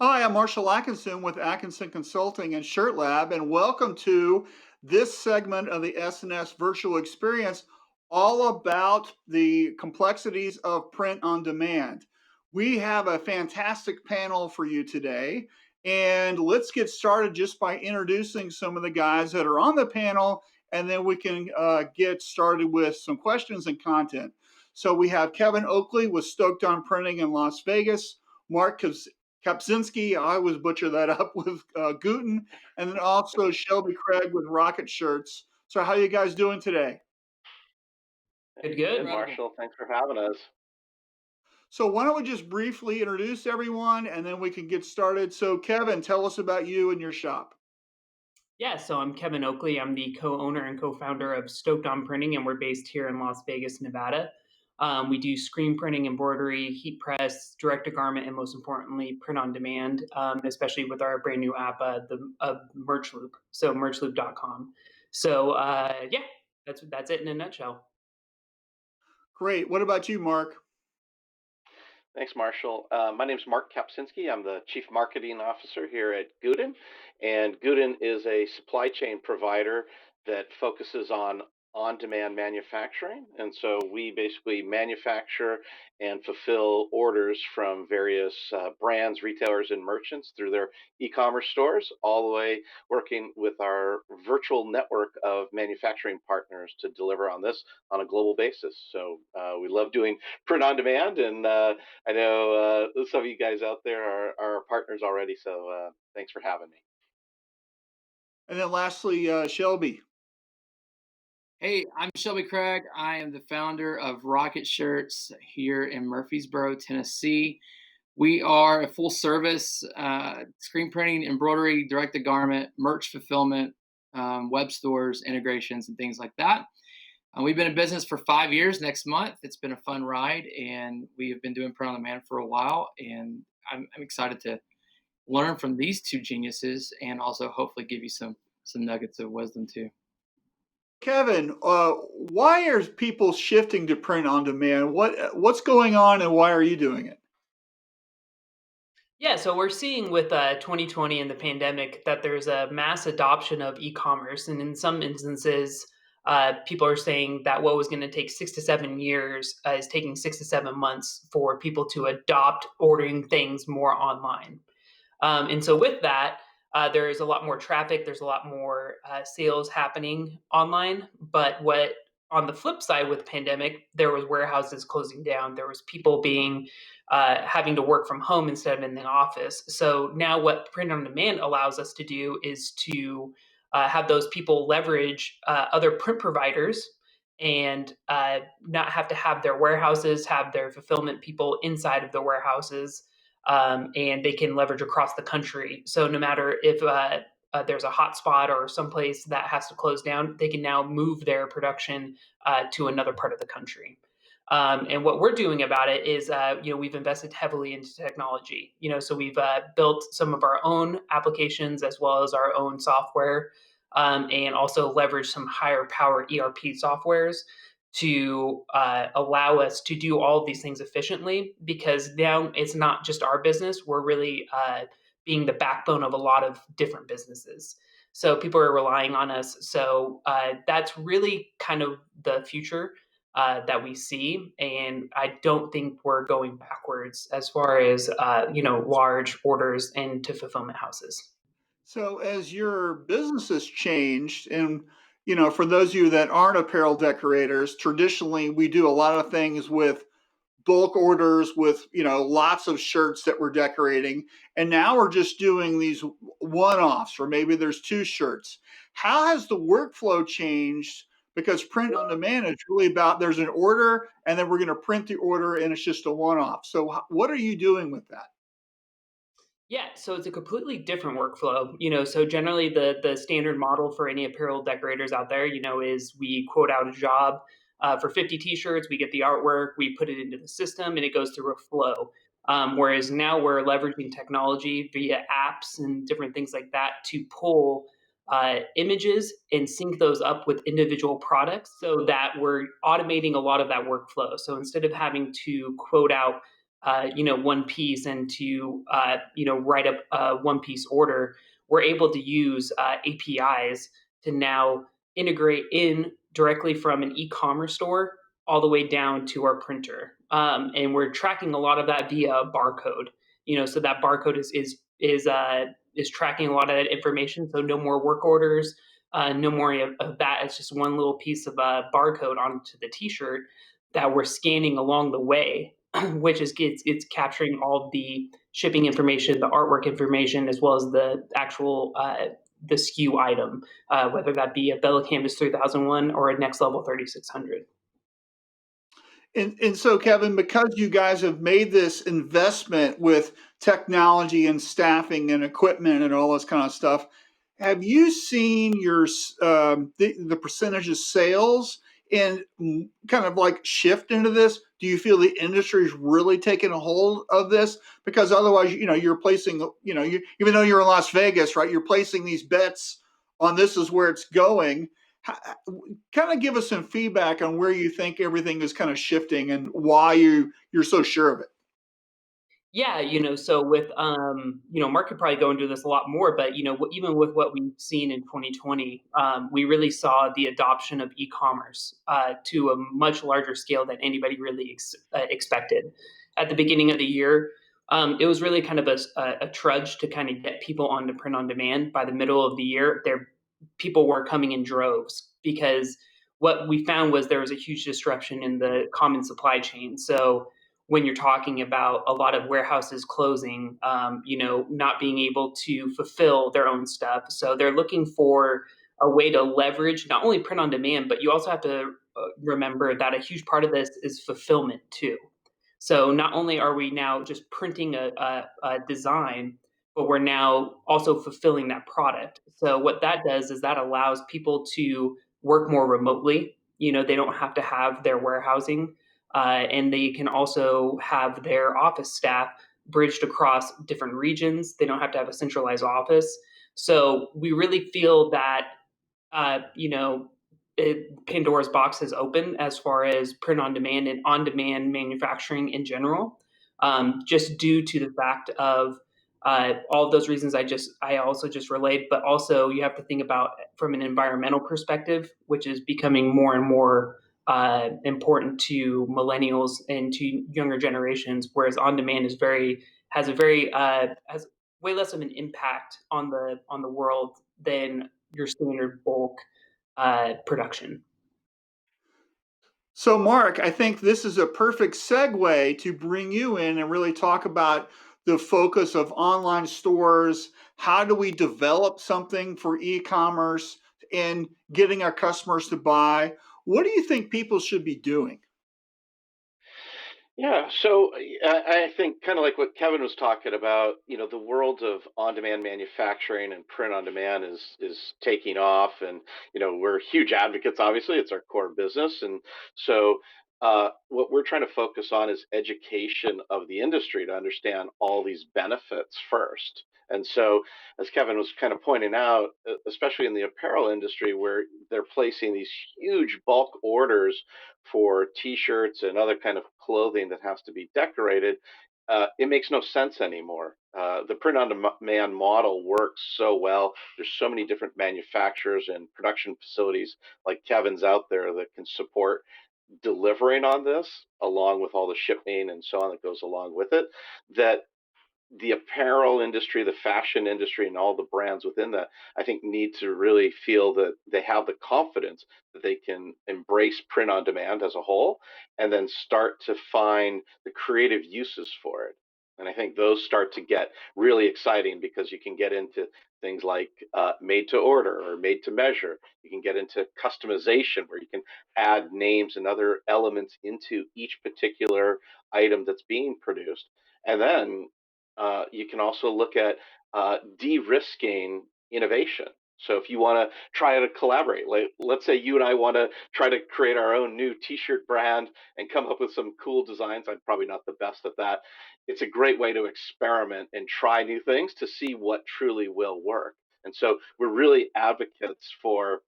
Hi, I'm Marshall Atkinson with Atkinson Consulting and Shirt Lab, and welcome to this segment of the SNS virtual experience, all about the complexities of print on demand. We have a fantastic panel for you today, and let's get started just by introducing some of the guys that are on the panel, and then we can get started with some questions and content. So we have Kevin Oakley with Stoked on Printing in Las Vegas, Mark Kapzinski, I always butcher that up with Guten, and then also Shelby Craig with Rocket Shirts. So, how you guys doing today? Good, Good, good. Incredible. Marshall. Thanks for having us. So, why don't we just briefly introduce everyone, and then we can get started. So, Kevin, tell us about you and your shop. Yeah, so I'm Kevin Oakley. I'm the co-owner and co-founder of Stoked on Printing, and we're based here in Las Vegas, Nevada. We do screen printing, embroidery, heat press, direct to garment, and most importantly, print on demand, especially with our brand new app, the Merch Loop. So merchloop.com. So yeah, that's it in a nutshell. Great. What about you, Mark? Thanks, Marshall. My name is Mark Kapzinski. I'm the Chief Marketing Officer here at Guden. And Guden is a supply chain provider that focuses on demand manufacturing. And so we basically manufacture and fulfill orders from various brands, retailers, and merchants through their e commerce stores, all the way working with our virtual network of manufacturing partners to deliver on this on a global basis. So we love doing print on demand, and I know some of you guys out there are partners already, so thanks for having me. And then lastly, Shelby. Hey, I'm Shelby Craig. I am the founder of Rocket Shirts here in Murfreesboro, Tennessee. We are a full service screen printing, embroidery, direct to garment, merch fulfillment, web stores, integrations, and things like that. We've been in business for 5 years next month. It's been a fun ride, and we have been doing print on demand for a while. And I'm excited to learn from these two geniuses and also hopefully give you some nuggets of wisdom too. Kevin, why are people shifting to print on demand? What's going on, and why are you doing it? Yeah, so we're seeing with 2020 and the pandemic that there's a mass adoption of e-commerce, and in some instances, people are saying that what was going to take 6 to 7 years is taking 6 to 7 months for people to adopt ordering things more online. And so with that, there is a lot more traffic. There's a lot more sales happening online. But what on the flip side with pandemic, there was warehouses closing down. There was people being having to work from home instead of in the office. So now what print on demand allows us to do is to have those people leverage other print providers and not have to have their warehouses, have their fulfillment people inside of the warehouses, and they can leverage across the country. So no matter if there's a hotspot or someplace that has to close down, they can now move their production to another part of the country. And what we're doing about it is, we've invested heavily into technology. So we've built some of our own applications as well as our own software, and also leveraged some higher power ERP softwares to allow us to do all of these things efficiently, because now it's not just our business. We're really being the backbone of a lot of different businesses. So people are relying on us. So that's really kind of the future that we see. And I don't think we're going backwards as far as, large orders into fulfillment houses. So, as your business has changed, and for those of you that aren't apparel decorators, traditionally we do a lot of things with bulk orders, with lots of shirts that we're decorating, and now we're just doing these one-offs, or maybe there's two shirts. How has the workflow changed? Because print on demand is really about there's an order, and then we're going to print the order, and it's just a one-off. So, what are you doing with that? Yeah, so it's a completely different workflow. So generally the standard model for any apparel decorators out there, is we quote out a job for 50 t-shirts, we get the artwork, we put it into the system, and it goes through a flow. Whereas now we're leveraging technology via apps and different things like that to pull images and sync those up with individual products, so that we're automating a lot of that workflow. So instead of having to quote out one piece and to write up a one piece order, we're able to use APIs to now integrate in directly from an e-commerce store all the way down to our printer, and we're tracking a lot of that via barcode. So that barcode is tracking a lot of that information. So no more work orders, no more of that. It's just one little piece of a barcode onto the T-shirt that we're scanning along the way, which is it's capturing all of the shipping information, the artwork information, as well as the actual the SKU item, whether that be a Bella Canvas 3001 or a Next Level 3600. And so, Kevin, because you guys have made this investment with technology and staffing and equipment and all this kind of stuff, have you seen the percentage of sales and kind of like shift into this? Do you feel the industry is really taking a hold of this? Because otherwise, you're placing, even though you're in Las Vegas, right, you're placing these bets on this is where it's going. Kind of give us some feedback on where you think everything is kind of shifting and why you're so sure of it. Yeah, so with Mark could probably go into this a lot more, but even with what we've seen in 2020, we really saw the adoption of e-commerce to a much larger scale than anybody really expected. At the beginning of the year, it was really kind of a trudge to kind of get people onto print on demand. By the middle of the year, people were coming in droves because what we found was there was a huge disruption in the common supply chain. So when you're talking about a lot of warehouses closing, not being able to fulfill their own stuff. So they're looking for a way to leverage not only print on demand, but you also have to remember that a huge part of this is fulfillment too. So not only are we now just printing a design, but we're now also fulfilling that product. So what that does is that allows people to work more remotely. They don't have to have their warehousing, and they can also have their office staff bridged across different regions. They don't have to have a centralized office. So we really feel that uh, you know, Pandora's box has opened as far as print on demand and on demand manufacturing in general, just due to the fact of all of those reasons I also just relayed. But also you have to think about from an environmental perspective, which is becoming more and more important to millennials and to younger generations, whereas on demand has way less of an impact on the world than your standard bulk production. So, Mark, I think this is a perfect segue to bring you in and really talk about the focus of online stores. How do we develop something for e-commerce and getting our customers to buy? What do you think people should be doing? Yeah, so I think kind of like what Kevin was talking about, the world of on-demand manufacturing and print on demand is taking off, and we're huge advocates. Obviously, it's our core business, and so what we're trying to focus on is education of the industry to understand all these benefits first. And so, as Kevin was kind of pointing out, especially in the apparel industry, where they're placing these huge bulk orders for T-shirts and other kind of clothing that has to be decorated, it makes no sense anymore. The print-on-demand model works so well. There's so many different manufacturers and production facilities like Kevin's out there that can support delivering on this, along with all the shipping and so on that goes along with it, that the apparel industry, the fashion industry, and all the brands within that, I think, need to really feel that they have the confidence that they can embrace print on demand as a whole and then start to find the creative uses for it. And I think those start to get really exciting because you can get into things like made to order or made to measure. You can get into customization where you can add names and other elements into each particular item that's being produced. And then you can also look at de-risking innovation. So if you want to try to collaborate, like let's say you and I want to try to create our own new T-shirt brand and come up with some cool designs. I'm probably not the best at that. It's a great way to experiment and try new things to see what truly will work. And so we're really advocates for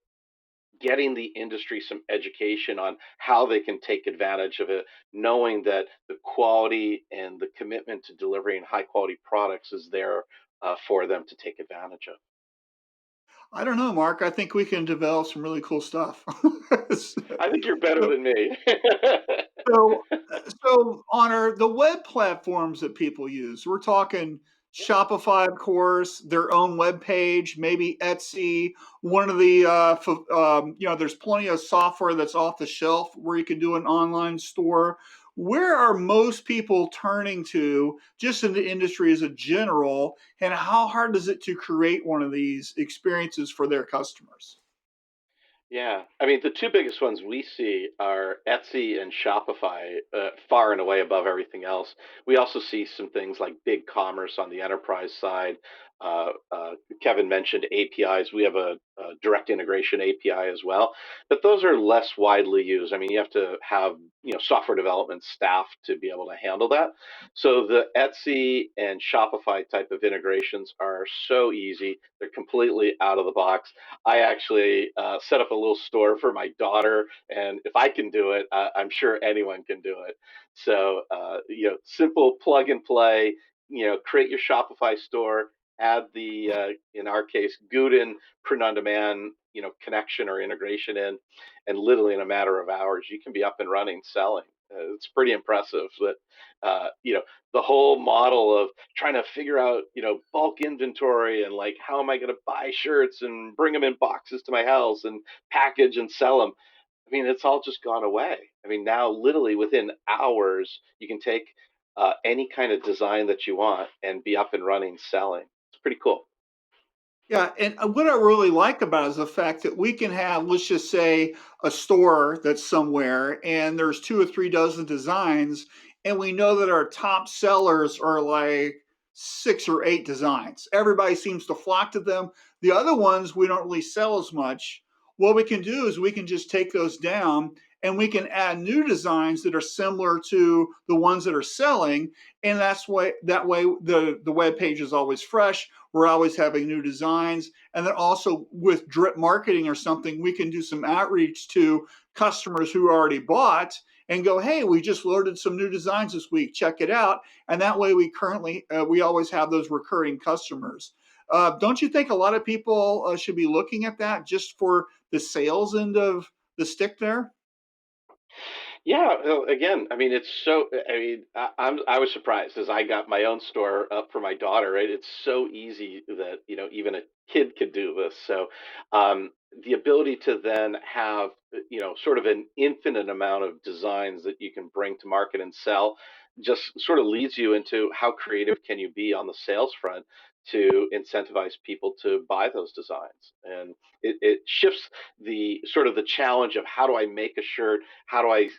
getting the industry some education on how they can take advantage of it, knowing that the quality and the commitment to delivering high quality products is there for them to take advantage of. I don't know, Mark. I think we can develop some really cool stuff. I think you're better So, than me. so, so on the web platforms that people use, we're talking Shopify, of course, their own web page, maybe Etsy. One of the, there's plenty of software that's off the shelf where you can do an online store. Where are most people turning to, just in the industry as a general, and how hard is it to create one of these experiences for their customers? Yeah, I mean, the two biggest ones we see are Etsy and Shopify, far and away above everything else. We also see some things like big commerce on the enterprise side. Kevin mentioned APIs. We have a direct integration API as well, but those are less widely used. I mean, you have to have software development staff to be able to handle that. So the Etsy and Shopify type of integrations are so easy. They're completely out of the box. I actually set up a little store for my daughter, and if I can do it, I'm sure anyone can do it. So, simple plug and play. Create your Shopify store, add the in our case Guden print on demand connection or integration in, and literally in a matter of hours you can be up and running selling. It's pretty impressive. But the whole model of trying to figure out bulk inventory and like how am I going to buy shirts and bring them in boxes to my house and package and sell them. I mean, it's all just gone away. I mean, now literally within hours you can take any kind of design that you want and be up and running selling. It's pretty cool. Yeah, and what I really like about it is the fact that we can have, let's just say, a store that's somewhere, and there's two or three dozen designs, and we know that our top sellers are like six or eight designs. Everybody seems to flock to them. The other ones we don't really sell as much. What we can do is we can just take those down and we can add new designs that are similar to the ones that are selling, and that way the web page is always fresh. We're always having new designs. And then also with drip marketing or something, we can do some outreach to customers who already bought and go, hey, we just loaded some new designs this week. Check it out. And that way we always have those recurring customers. Don't you think a lot of people should be looking at that just for the sales end of the stick there? Yeah, well, again, I mean, it's so. I mean, I was surprised as I got my own store up for my daughter. Right, it's so easy that even a kid could do this. So, the ability to then have sort of an infinite amount of designs that you can bring to market and sell, just sort of leads you into how creative can you be on the sales front to incentivize people to buy those designs, and it shifts the sort of the challenge of how do I make a shirt, how do I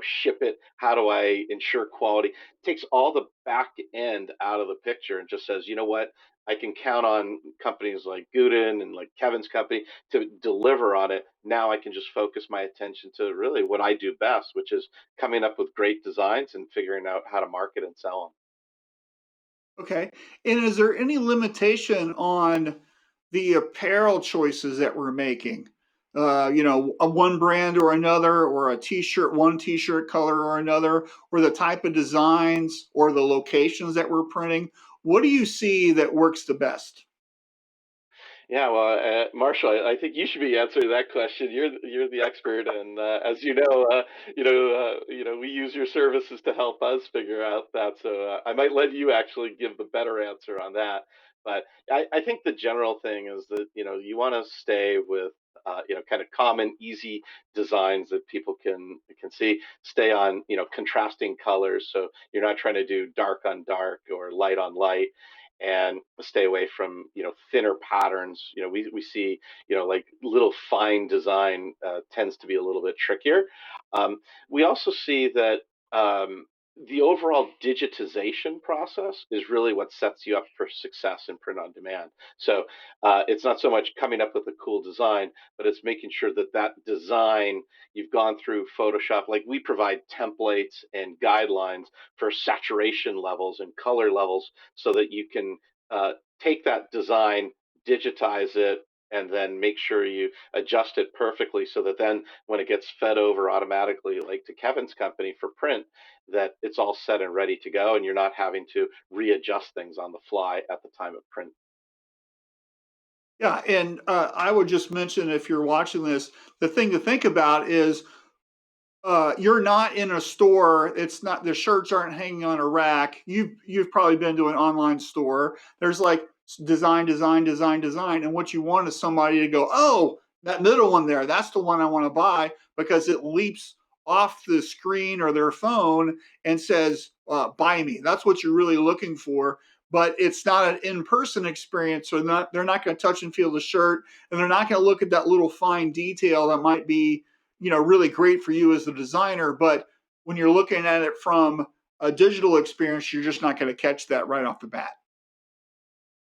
ship it, how do I ensure quality. It takes all the back end out of the picture and just says, you know what, I can count on companies like Guden and like Kevin's company to deliver on it. Now I can just focus my attention to really what I do best, which is coming up with great designs and figuring out how to market and sell them. Okay. And is there any limitation on the apparel choices that we're making? A one brand or another, or a t-shirt, one t-shirt color or another, or the type of designs or the locations that we're printing. What do you see that works the best? Yeah, well, Marshall, I think you should be answering that question. You're the expert, and as we use your services to help us figure out that. So I might let you actually give the better answer on that. But I think the general thing is that you want to stay with kind of common, easy designs that people can see. Stay on contrasting colors, so you're not trying to do dark on dark or light on light, and stay away from thinner patterns. We see like little fine design tends to be a little bit trickier. We also see that the overall digitization process is really what sets you up for success in print on demand. So it's not so much coming up with a cool design, but it's making sure that that design you've gone through Photoshop. Like we provide templates and guidelines for saturation levels and color levels so that you can take that design, digitize it, and then make sure you adjust it perfectly so that then when it gets fed over automatically, like to Kevin's company for print, that it's all set and ready to go, and you're not having to readjust things on the fly at the time of print. Yeah, and I would just mention, if you're watching this, the thing to think about is you're not in a store. It's not, the shirts aren't hanging on a rack. You've probably been to an online store. There's like design, design, design, design, and what you want is somebody to go, oh, that middle one there, that's the one I want to buy, because it leaps off the screen or their phone and says, buy me. That's what you're really looking for. But it's not an in-person experience, so they're not going to touch and feel the shirt, and they're not going to look at that little fine detail that might be, really great for you as the designer. But when you're looking at it from a digital experience, you're just not going to catch that right off the bat.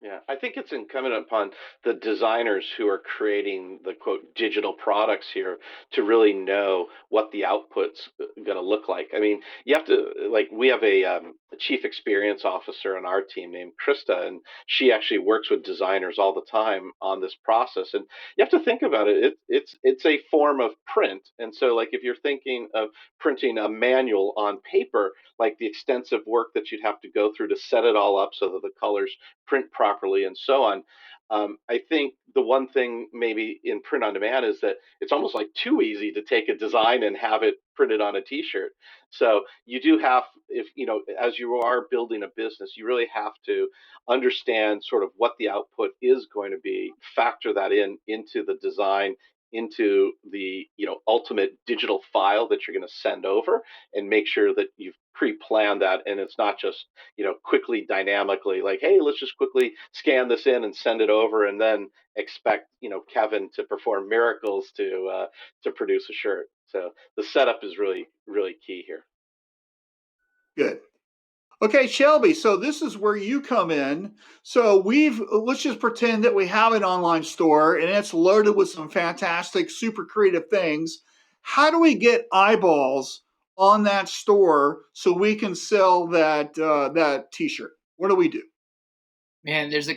Yeah, I think it's incumbent upon the designers who are creating the quote digital products here to really know what the output's going to look like. I mean, you have to, like, we have a chief experience officer on our team named Krista, and she actually works with designers all the time on this process. And you have to think about it. It's a form of print, and so like if you're thinking of printing a manual on paper, like the extensive work that you'd have to go through to set it all up so that the colors print properly and so on. I think the one thing maybe in print on demand is that it's almost like too easy to take a design and have it printed on a t-shirt. So you do have, if as you are building a business, you really have to understand sort of what the output is going to be, factor that into the design, into the ultimate digital file that you're going to send over, and make sure that you've pre-planned that, and it's not just quickly dynamically like, hey, let's just quickly scan this in and send it over, and then expect Kevin to perform miracles to produce a shirt. So the setup is really really key here. Good. Okay, Shelby, so this is where you come in. So let's just pretend that we have an online store and it's loaded with some fantastic, super creative things. How do we get eyeballs on that store so we can sell that t-shirt? What do we do? Man, there's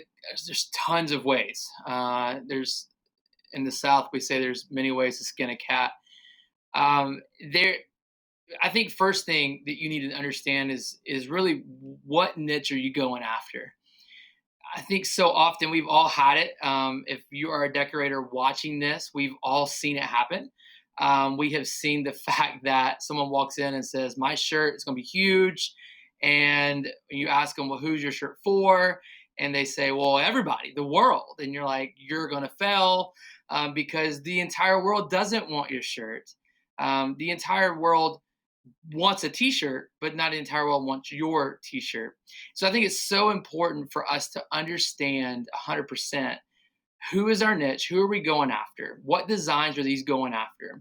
tons of ways. There's in the South we say there's many ways to skin a cat. There, I think first thing that you need to understand is really what niche are you going after. I think so often we've all had it. If you are a decorator watching this, we've all seen it happen. We have seen the fact that someone walks in and says, "My shirt is going to be huge," and you ask them, "Well, who's your shirt for?" And they say, "Well, everybody, the world." And you're like, "You're going to fail because the entire world doesn't want your shirt. The entire world wants a t-shirt, but not the entire world wants your t-shirt." So I think it's so important for us to understand 100% who is our niche, who are we going after, what designs are these going after.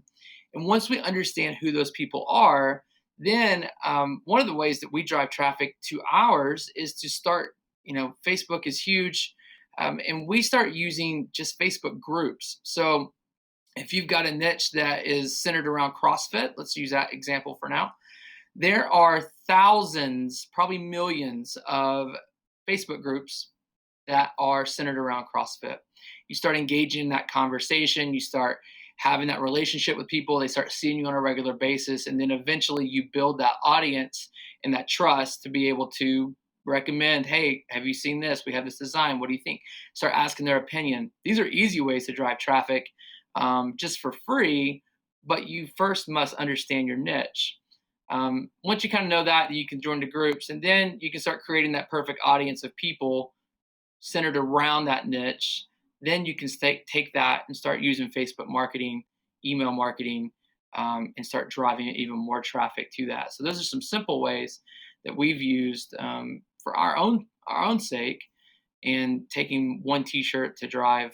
And once we understand who those people are, then one of the ways that we drive traffic to ours is to start, Facebook is huge, and we start using just Facebook groups. So if you've got a niche that is centered around CrossFit, let's use that example for now. There are thousands, probably millions of Facebook groups that are centered around CrossFit. You start engaging in that conversation, you start having that relationship with people, they start seeing you on a regular basis, and then eventually you build that audience and that trust to be able to recommend, hey, have you seen this? We have this design. What do you think? Start asking their opinion. These are easy ways to drive traffic just for free, but you first must understand your niche. Once you kind of know that, you can join the groups, and then you can start creating that perfect audience of people centered around that niche. Then you can take that and start using Facebook marketing, email marketing, and start driving even more traffic to that. So those are some simple ways that we've used for our own sake, and taking one T-shirt to drive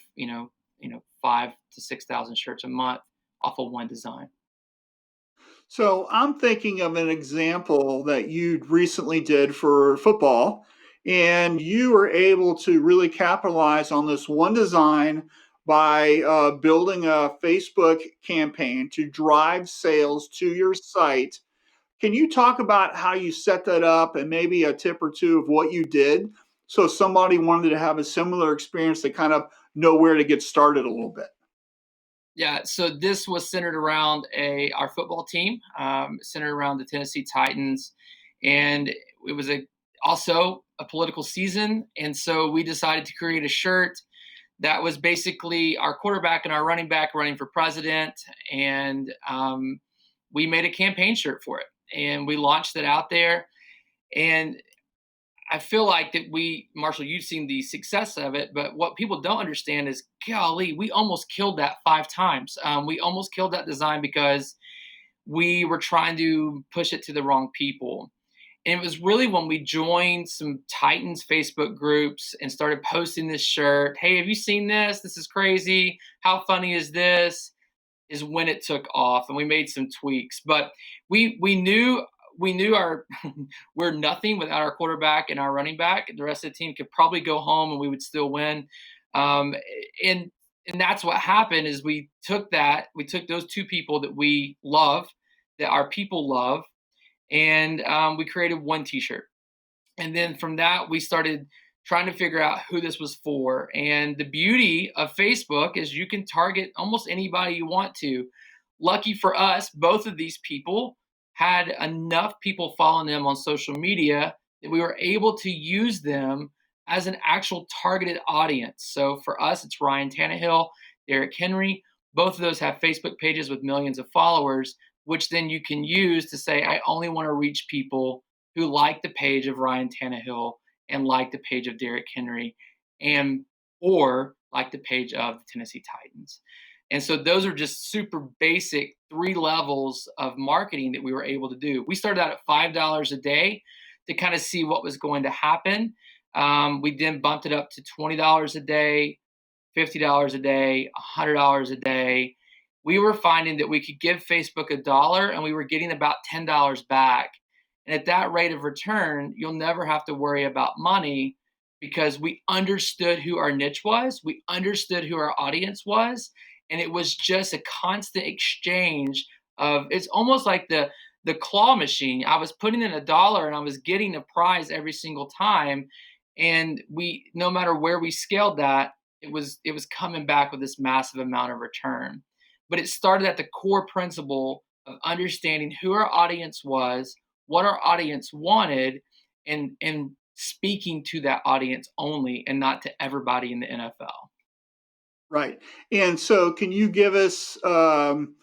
5,000 to 6,000 shirts a month off of one design. So I'm thinking of an example that you recently did for football, and you were able to really capitalize on this one design by building a Facebook campaign to drive sales to your site. Can you talk about how you set that up and maybe a tip or two of what you did So if somebody wanted to have a similar experience, they kind of know where to get started a little bit. Yeah, so this was centered around our football team, centered around the Tennessee Titans, and it was also a political season, and so we decided to create a shirt that was basically our quarterback and our running back running for president, and we made a campaign shirt for it, and we launched it out there, and I feel like that Marshall, you've seen the success of it, but what people don't understand is, golly, we almost killed that 5 times. We almost killed that design because we were trying to push it to the wrong people. And it was really when we joined some Titans Facebook groups and started posting this shirt. Hey, have you seen this? This is crazy. How funny is this? Is when it took off, and we made some tweaks. But we knew our we're nothing without our quarterback and our running back. The rest of the team could probably go home and we would still win. Um, and and that's what happened is we took those two people that we love, that our people love, and we created one T-shirt. And then from that, we started trying to figure out who this was for. And the beauty of Facebook is you can target almost anybody you want to. Lucky for us, both of these people had enough people following them on social media that we were able to use them as an actual targeted audience. So for us, it's Ryan Tannehill, Derrick Henry. Both of those have Facebook pages with millions of followers, which then you can use to say, I only want to reach people who like the page of Ryan Tannehill and like the page of Derrick Henry and or like the page of the Tennessee Titans. And so those are just super basic 3 levels of marketing that we were able to do. We started out at $5 a day to kind of see what was going to happen. We then bumped it up to $20 a day, $50 a day, $100 a day. We were finding that we could give Facebook $1 and we were getting about $10 back. And at that rate of return, you'll never have to worry about money because we understood who our niche was. We understood who our audience was. And it was just a constant exchange of, it's almost like the claw machine. I was putting in $1 and I was getting a prize every single time. And no matter where we scaled that, it was coming back with this massive amount of return. But it started at the core principle of understanding who our audience was, what our audience wanted, and speaking to that audience only and not to everybody in the NFL. Right. And so can you give us,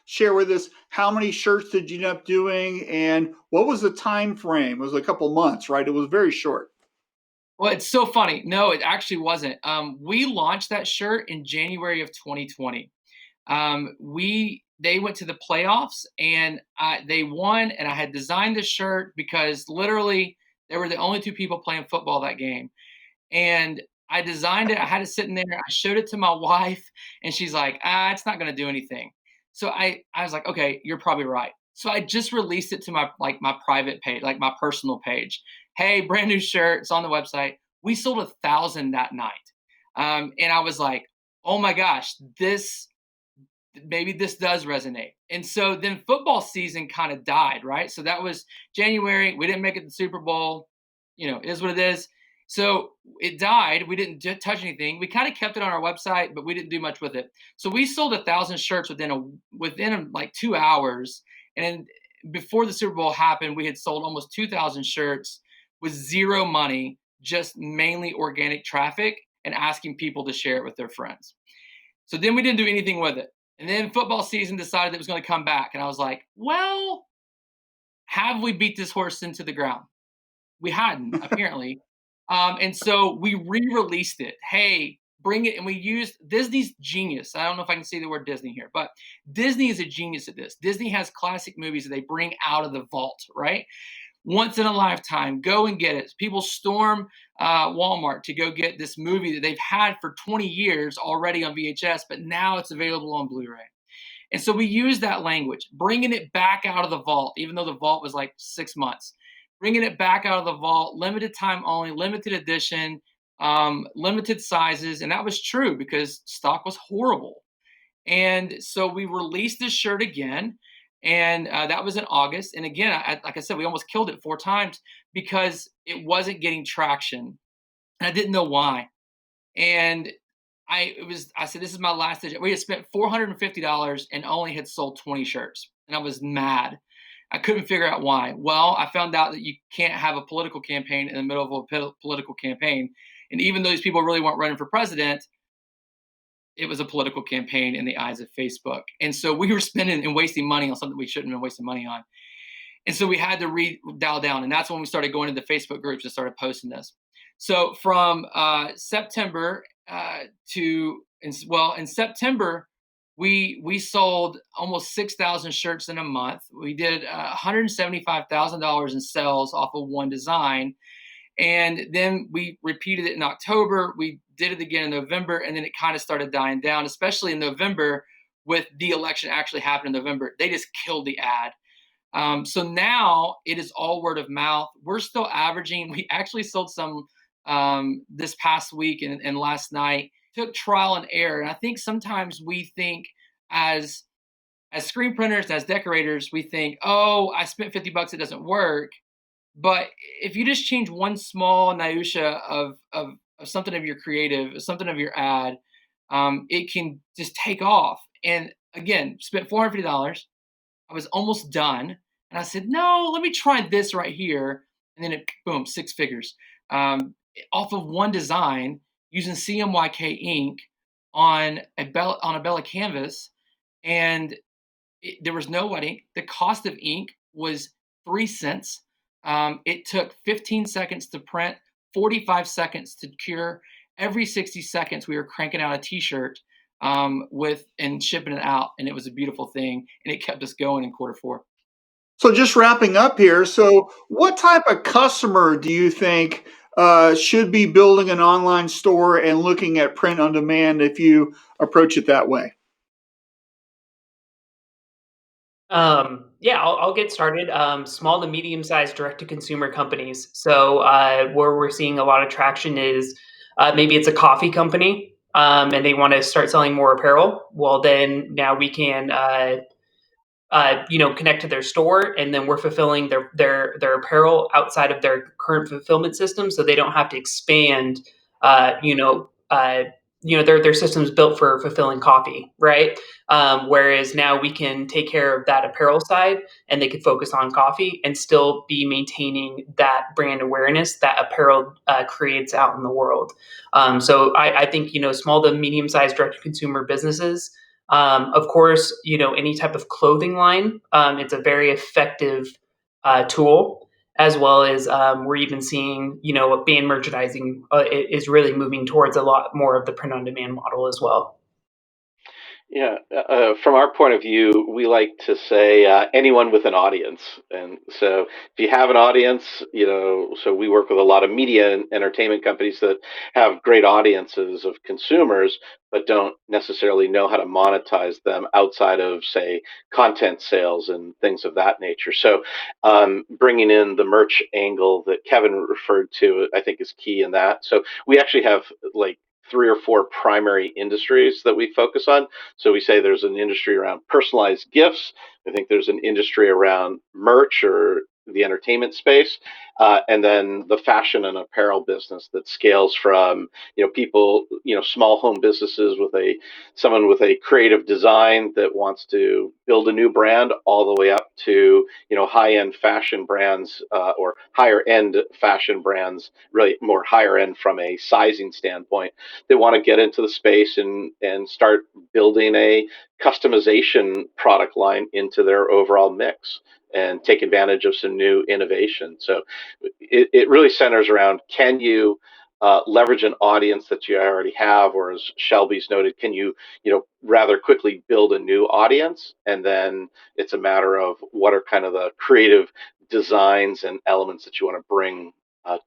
share with us, how many shirts did you end up doing and what was the time frame? It was a couple months, right? It was very short. Well, it's so funny. No, it actually wasn't. We launched that shirt in January of 2020. They went to the playoffs and they won, and I had designed this shirt because literally they were the only 2 people playing football that game. And I designed it. I had it sitting there. I showed it to my wife, and she's like, it's not going to do anything. So I was like, okay, you're probably right. So I just released it to my private page, like my personal page. Hey, brand new shirt. It's on the website. We sold 1,000 that night. And I was like, oh my gosh, maybe this does resonate. And so then football season kind of died, right? So that was January. We didn't make it to the Super Bowl. It is what it is. So it died. We didn't touch anything. We kind of kept it on our website, but we didn't do much with it. So we sold 1,000 shirts within like 2 hours. And before the Super Bowl happened, we had sold almost 2,000 shirts with zero money, just mainly organic traffic and asking people to share it with their friends. So then we didn't do anything with it. And then football season decided it was going to come back. And I was like, well, have we beat this horse into the ground? We hadn't, apparently. And so we re-released it. Hey, bring it. And we used Disney's genius. I don't know if I can say the word Disney here, but Disney is a genius at this. Disney has classic movies that they bring out of the vault, right? Once in a lifetime, go and get it. People storm Walmart to go get this movie that they've had for 20 years already on VHS, but now it's available on Blu-ray. And so we use that language, bringing it back out of the vault, even though the vault was like 6 months. Bringing it back out of the vault, limited time only, limited edition, limited sizes. And that was true because stock was horrible. And so we released this shirt again. And that was in August. And again, like I said, we almost killed it 4 times because it wasn't getting traction. and I didn't know why. And I said, this is my last day. We had spent $450 and only had sold 20 shirts. And I was mad. I couldn't figure out why. Well, I found out that you can't have a political campaign in the middle of a political campaign. And even though these people really weren't running for president, it was a political campaign in the eyes of Facebook. And so we were spending and wasting money on something we shouldn't have been wasting money on. And so we had to dial down. And that's when we started going into Facebook groups and started posting this. So from September in September, we sold almost 6,000 shirts in a month. We did $175,000 in sales off of one design. And then we repeated it in October. We did it again in November, and then it kind of started dying down, especially in November with the election actually happening in November. They just killed the ad. So now it is all word of mouth. We're still averaging. We actually sold some this past week and last night. Took trial and error. And I think sometimes we think as screen printers, as decorators, we think, oh, I spent $50, it doesn't work. But if you just change one small minutia of something of your creative, something of your ad, it can just take off. And again, spent $450. I was almost done. And I said, no, let me try this right here. And then boom, 6 figures. Off of one design using CMYK ink on a Bella canvas. And there was no wet ink. The cost of ink was 3 cents. It took 15 seconds to print, 45 seconds to cure. Every 60 seconds, we were cranking out a T-shirt and shipping it out, and it was a beautiful thing, and it kept us going in Q4. So just wrapping up here. So what type of customer do you think should be building an online store and looking at print on demand if you approach it that way? Yeah, I'll get started. Small to medium-sized direct-to-consumer companies. So where we're seeing a lot of traction is maybe it's a coffee company and they want to start selling more apparel. Well, then now we can connect to their store, and then we're fulfilling their apparel outside of their current fulfillment system, so they don't have to expand. Their system's built for fulfilling coffee, right? Whereas now we can take care of that apparel side, and they could focus on coffee and still be maintaining that brand awareness that apparel creates out in the world. So I think small to medium sized direct to consumer businesses. Of course, any type of clothing line, it's a very effective tool, as well as we're even seeing, band merchandising is really moving towards a lot more of the print on demand model as well. Yeah, from our point of view, we like to say anyone with an audience. And so if you have an audience, so we work with a lot of media and entertainment companies that have great audiences of consumers, but don't necessarily know how to monetize them outside of, say, content sales and things of that nature. So bringing in the merch angle that Kevin referred to, I think is key in that. So we actually have like 3 or 4 primary industries that we focus on. So we say there's an industry around personalized gifts. I think there's an industry around merch or the entertainment space, and then the fashion and apparel business that scales from people, small home businesses with someone with a creative design that wants to build a new brand, all the way up to high end fashion brands or higher end fashion brands, really more higher end from a sizing standpoint. They want to get into the space and start building a customization product line into their overall mix and take advantage of some new innovation. So it really centers around, can you leverage an audience that you already have, or as Shelby's noted, can you rather quickly build a new audience? And then it's a matter of what are kind of the creative designs and elements that you want to bring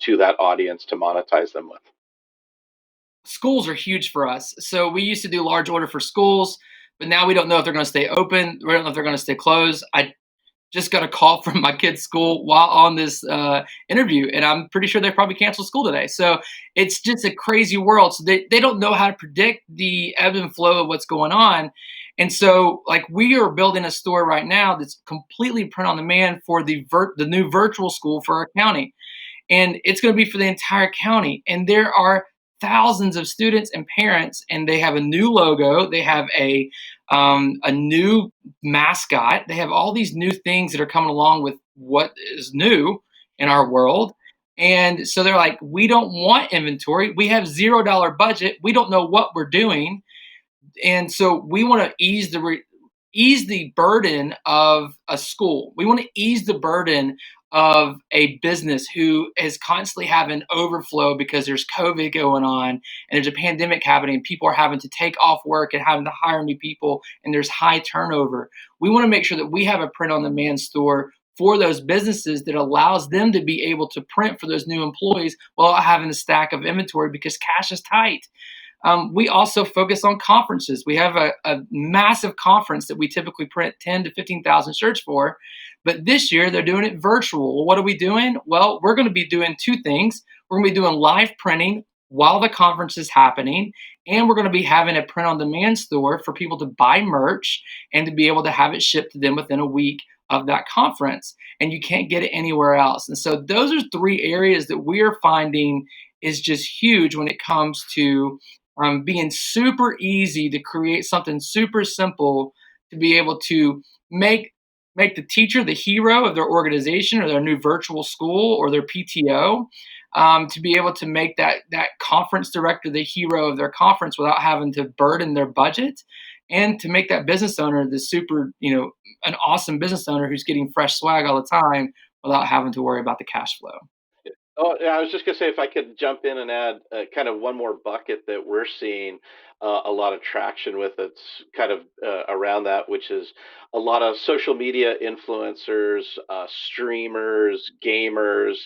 to that audience to monetize them with. Schools are huge for us. So we used to do large order for schools, but now we don't know if they're going to stay open. We don't know if they're going to stay closed. I just got a call from my kid's school while on this interview, and I'm pretty sure they probably canceled school today. So it's just a crazy world. So they don't know how to predict the ebb and flow of what's going on. And so, like, we are building a store right now that's completely print on demand for the new virtual school for our county. and it's going to be for the entire county. And there are thousands of students and parents, and they have a new logo, they have a new mascot, they have all these new things that are coming along with what is new in our world. And so they're like, we don't want inventory. We have $0 budget. We don't know what we're doing. And so we want to ease the burden of a school. We want to ease the burden of a business who is constantly having overflow because there's COVID going on and there's a pandemic happening. And people are having to take off work and having to hire new people, and there's high turnover. We want to make sure that we have a print-on-demand store for those businesses that allows them to be able to print for those new employees while having a stack of inventory because cash is tight. We also focus on conferences. We have a massive conference that we typically print 10 to 15,000 shirts for, but this year they're doing it virtual. Well, what are we doing? Well, we're going to be doing two things. We're going to be doing live printing while the conference is happening, and we're going to be having a print-on-demand store for people to buy merch and to be able to have it shipped to them within a week of that conference, and you can't get it anywhere else. And so those are three areas that we are finding is just huge when it comes to being super easy to create something super simple to be able to make the teacher the hero of their organization or their new virtual school or their PTO, to be able to make that conference director the hero of their conference without having to burden their budget, and to make that business owner the super, an awesome business owner who's getting fresh swag all the time without having to worry about the cash flow. Oh, yeah, I was just going to say if I could jump in and add kind of one more bucket that we're seeing a lot of traction with. It's kind of around that, which is a lot of social media influencers, streamers, gamers,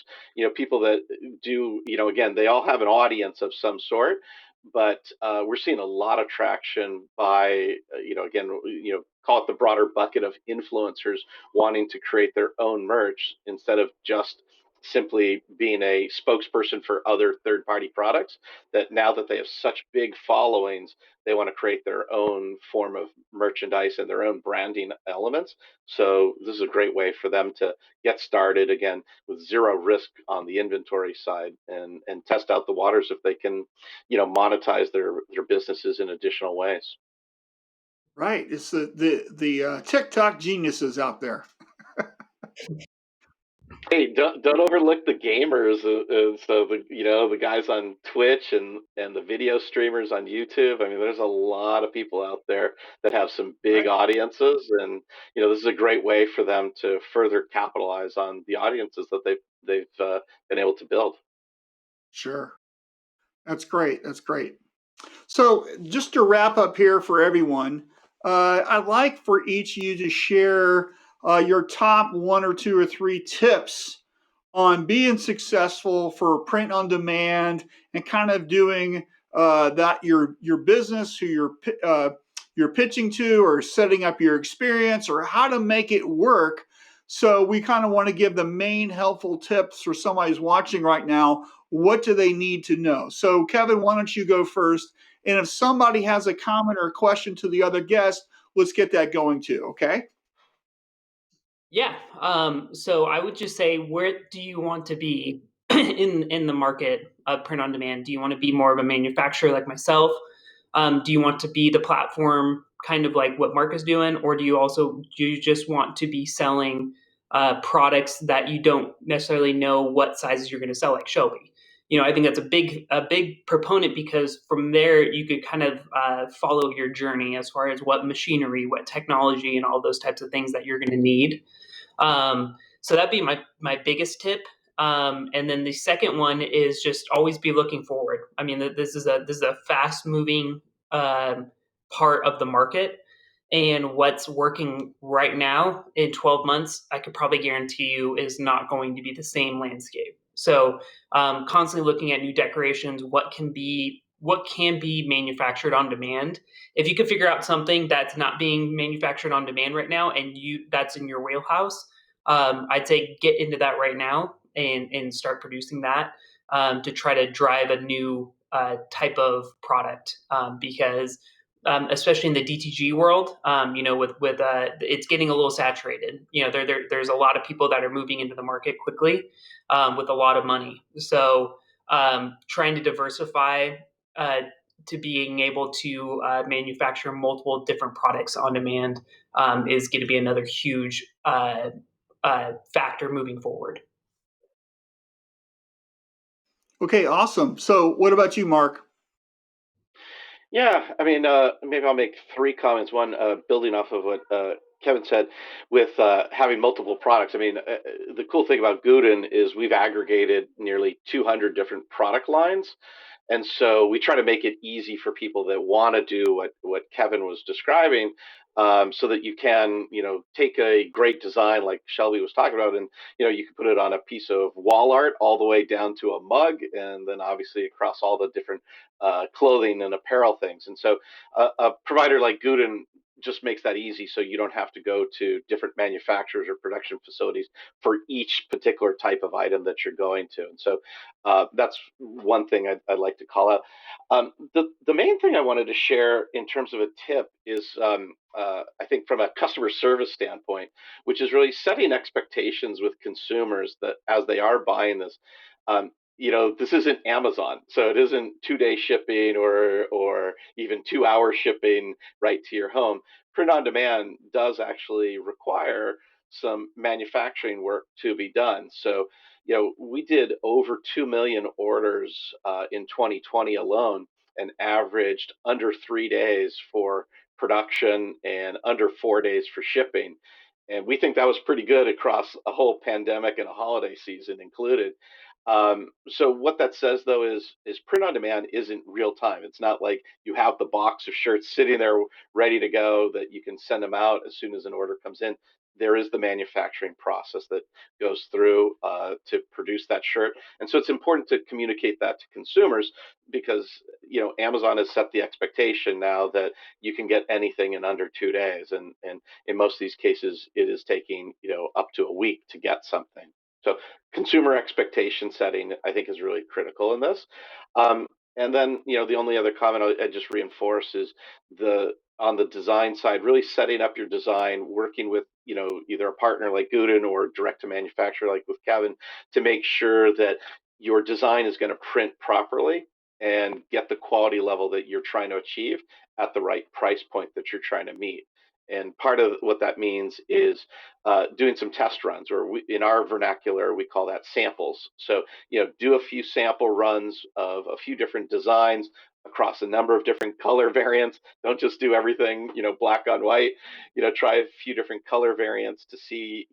people that do, again, they all have an audience of some sort, but we're seeing a lot of traction by, again, call it the broader bucket of influencers wanting to create their own merch instead of just simply being a spokesperson for other third-party products. That now that they have such big followings, they want to create their own form of merchandise and their own branding elements. So this is a great way for them to get started again with zero risk on the inventory side, and test out the waters if they can, monetize their businesses in additional ways. Right. It's the TikTok geniuses out there. Hey, don't overlook the gamers. So the guys on Twitch and the video streamers on YouTube. I mean, there's a lot of people out there that have some big Right. audiences, and this is a great way for them to further capitalize on the audiences that they've been able to build. Sure. That's great. That's great. So, just to wrap up here for everyone, I'd like for each of you to share your top one or two or three tips on being successful for print on demand and kind of doing that your business, who you're pitching to, or setting up your experience, or how to make it work. So we kind of want to give the main helpful tips for somebody who's watching right now. What do they need to know? So Kevin, why don't you go first? And if somebody has a comment or a question to the other guest, let's get that going too. Okay. Yeah. So I would just say, where do you want to be in the market of print on demand? Do you want to be more of a manufacturer like myself? Do you want to be the platform, kind of like what Mark is doing, or do you just want to be selling products that you don't necessarily know what sizes you're going to sell, like Shelby? I think that's a big proponent, because from there you could kind of follow your journey as far as what machinery, what technology, and all those types of things that you're going to need. So that'd be my biggest tip. And then the second one is just always be looking forward. I mean, this is a fast moving part of the market, and what's working right now in 12 months, I could probably guarantee you is not going to be the same landscape. So constantly looking at new decorations, what can be manufactured on demand. If you could figure out something that's not being manufactured on demand right now, and that's in your wheelhouse, I'd say get into that right now and start producing that, to try to drive a new type of product, because especially in the DTG world, with it's getting a little saturated. There's a lot of people that are moving into the market quickly with a lot of money. So trying to diversify to being able to manufacture multiple different products on demand is going to be another huge factor moving forward. Okay, awesome. So what about you, Mark? Yeah, I mean, maybe I'll make three comments. One, building off of what Kevin said, with having multiple products. I mean, the cool thing about Guden is we've aggregated nearly 200 different product lines. And so we try to make it easy for people that want to do what Kevin was describing, so that you can, take a great design like Shelby was talking about, and, you can put it on a piece of wall art all the way down to a mug, and then obviously across all the different clothing and apparel things. And so a provider like Guden just makes that easy, so you don't have to go to different manufacturers or production facilities for each particular type of item that you're going to. And so that's one thing I'd like to call out. The main thing I wanted to share in terms of a tip is, I think from a customer service standpoint, which is really setting expectations with consumers that as they are buying this, this isn't Amazon, so it isn't 2-day shipping or even 2-hour shipping right to your home. Print on demand does actually require some manufacturing work to be done. So, we did over 2 million orders in 2020 alone, and averaged under 3 days for production and under 4 days for shipping. And we think that was pretty good across a whole pandemic and a holiday season included. So what that says though is print on demand isn't real time. It's not like you have the box of shirts sitting there ready to go that you can send them out as soon as an order comes in. There is the manufacturing process that goes through to produce that shirt, and so it's important to communicate that to consumers, because Amazon has set the expectation now that you can get anything in under 2 days, and in most of these cases it is taking up to a week to get something. So consumer expectation setting, I think, is really critical in this. And then, the only other comment I just reinforce is on the design side, really setting up your design, working with, either a partner like Guden or direct to manufacturer like with Kevin, to make sure that your design is going to print properly and get the quality level that you're trying to achieve at the right price point that you're trying to meet. And part of what that means is doing some test runs, or in our vernacular, we call that samples. So, do a few sample runs of a few different designs across a number of different color variants. Don't just do everything, black on white. Try a few different color variants to see,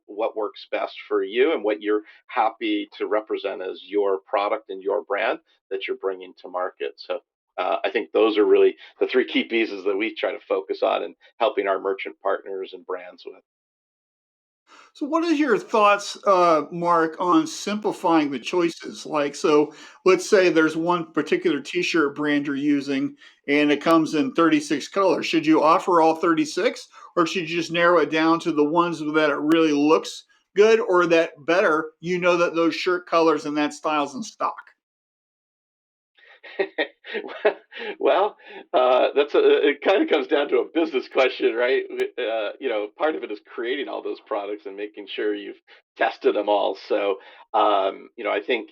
what works best for you and what you're happy to represent as your product and your brand that you're bringing to market. So I think those are really the three key pieces that we try to focus on and helping our merchant partners and brands with. So, what is your thoughts, Mark, on simplifying the choices? Like, so let's say there's one particular T-shirt brand you're using, and it comes in 36 colors. Should you offer all 36, or should you just narrow it down to the ones that it really looks good, or that better? That those shirt colors and that style's in stock. Well, it kind of comes down to a business question, right? Part of it is creating all those products and making sure you've tested them all. So, I think,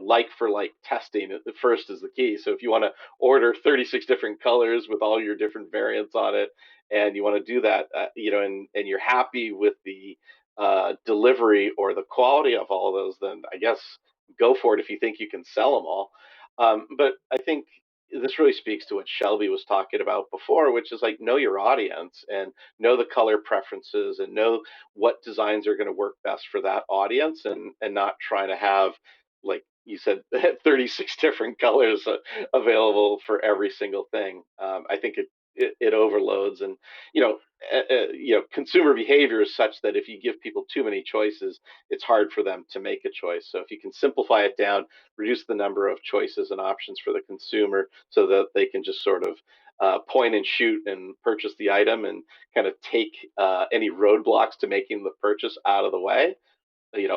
like for like testing at first is the key. So if you want to order 36 different colors with all your different variants on it, and you want to do that, and you're happy with the delivery or the quality of all of those, then I guess go for it if you think you can sell them all. But I think this really speaks to what Shelby was talking about before, which is like, know your audience and know the color preferences and know what designs are going to work best for that audience, and not trying to have, like you said, 36 different colors available for every single thing. I think it overloads, and consumer behavior is such that if you give people too many choices, it's hard for them to make a choice. So if you can simplify it down, reduce the number of choices and options for the consumer, so that they can just sort of point and shoot and purchase the item, and kind of take any roadblocks to making the purchase out of the way,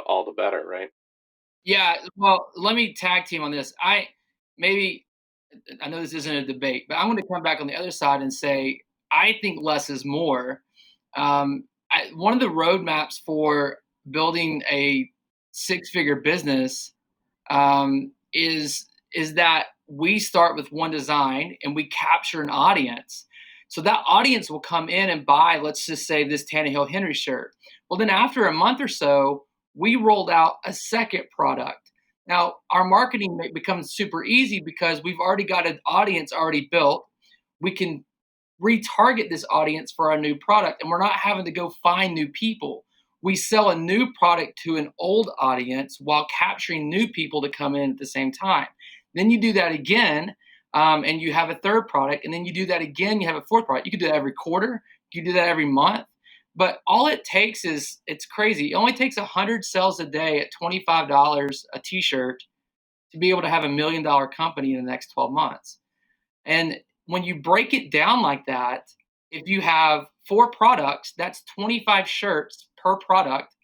all the better, right? Yeah, well, let me tag team on this. Maybe I know this isn't a debate, but I'm going to come back on the other side and say I think less is more. One of the roadmaps for building a six-figure business is that we start with one design and we capture an audience. So that audience will come in and buy, let's just say, this Tannehill Henry shirt. Well, then after a month or so, we rolled out a second product. Now, our marketing becomes super easy because we've already got an audience already built. We can retarget this audience for our new product, and we're not having to go find new people. We sell a new product to an old audience while capturing new people to come in at the same time. Then you do that again, and you have a third product, and then you do that again, you have a fourth product. You can do that every quarter, you can do that every month. But all it takes is, it's crazy. It only takes 100 sales a day at $25 a t-shirt to be able to have $1 million company in the next 12 months. And when you break it down like that, if you have 4 products, that's 25 shirts per product,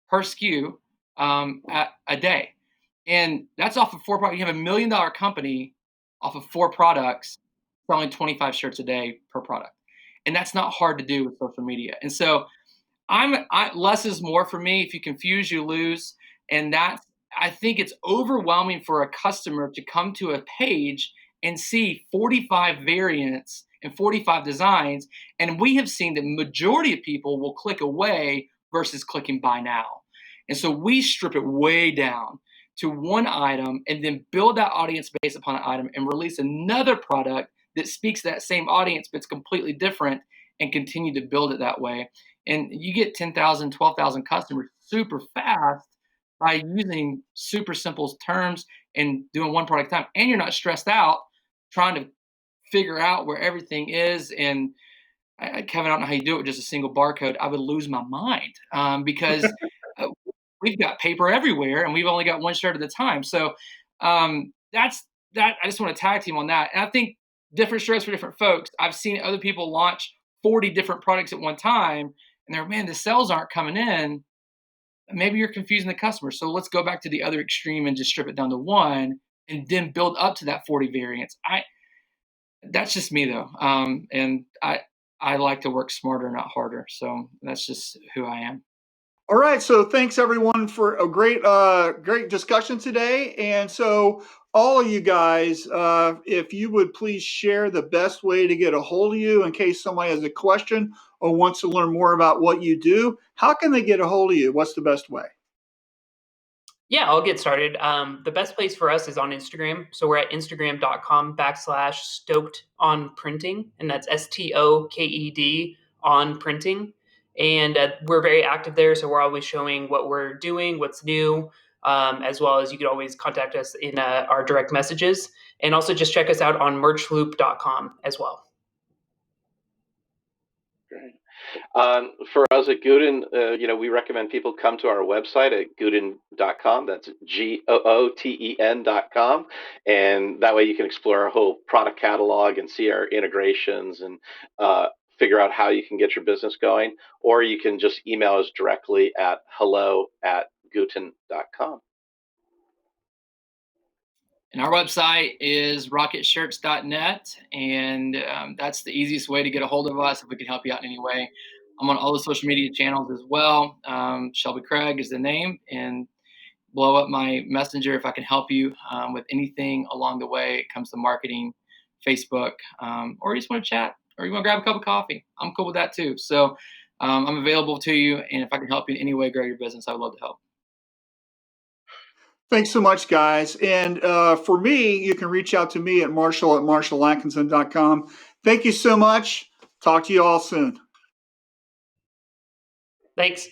per SKU, at a day. And that's off of 4 products. You have $1 million company off of 4 products, selling 25 shirts a day per product. And that's not hard to do with social media. And so less is more for me. If you confuse, you lose. And I think it's overwhelming for a customer to come to a page and see 45 variants and 45 designs. And we have seen the majority of people will click away versus clicking buy now. And so we strip it way down to one item and then build that audience based upon an item and release another product that speaks to that same audience, but it's completely different, and continue to build it that way. And you get 10,000, 12,000 customers super fast by using super simple terms and doing one product at a time. And you're not stressed out trying to figure out where everything is. And Kevin, I don't know how you do it with just a single barcode. I would lose my mind because we've got paper everywhere and we've only got one shirt at a time. So that's that. I just want to tag team on that. And I think different shirts for different folks. I've seen other people launch 40 different products at one time and they're, man, the sales aren't coming in. Maybe you're confusing the customer. So let's go back to the other extreme and just strip it down to one and then build up to that 40 variants. That's just me though. And I like to work smarter, not harder. So that's just who I am. All right, so thanks everyone for a great discussion today. And so all of you guys, if you would please share the best way to get a hold of you in case somebody has a question or wants to learn more about what you do. How can they get a hold of you? What's the best way? Yeah, I'll get started. The best place for us is on Instagram. So we're at Instagram.com/stoked on printing, and that's STOKED on printing. And we're very active there. So we're always showing what we're doing, what's new, as well as you can always contact us in our direct messages. And also just check us out on merchloop.com as well. Great. For us at Gooden, we recommend people come to our website at gooden.com. That's GOOTEN.com. And that way you can explore our whole product catalog and see our integrations and figure out how you can get your business going. Or you can just email us directly at hello@gooten.com. And our website is rocketshirts.net, and that's the easiest way to get a hold of us if we can help you out in any way. I'm on all the social media channels as well. Shelby Craig is the name, and blow up my messenger if I can help you with anything along the way. It comes to marketing, Facebook, or you just want to chat, or you want to grab a cup of coffee. I'm cool with that too. So I'm available to you, and if I can help you in any way grow your business, I would love to help. Thanks so much, guys. And for me, you can reach out to me at marshall@marshallatkinson.com. Thank you so much. Talk to you all soon. Thanks.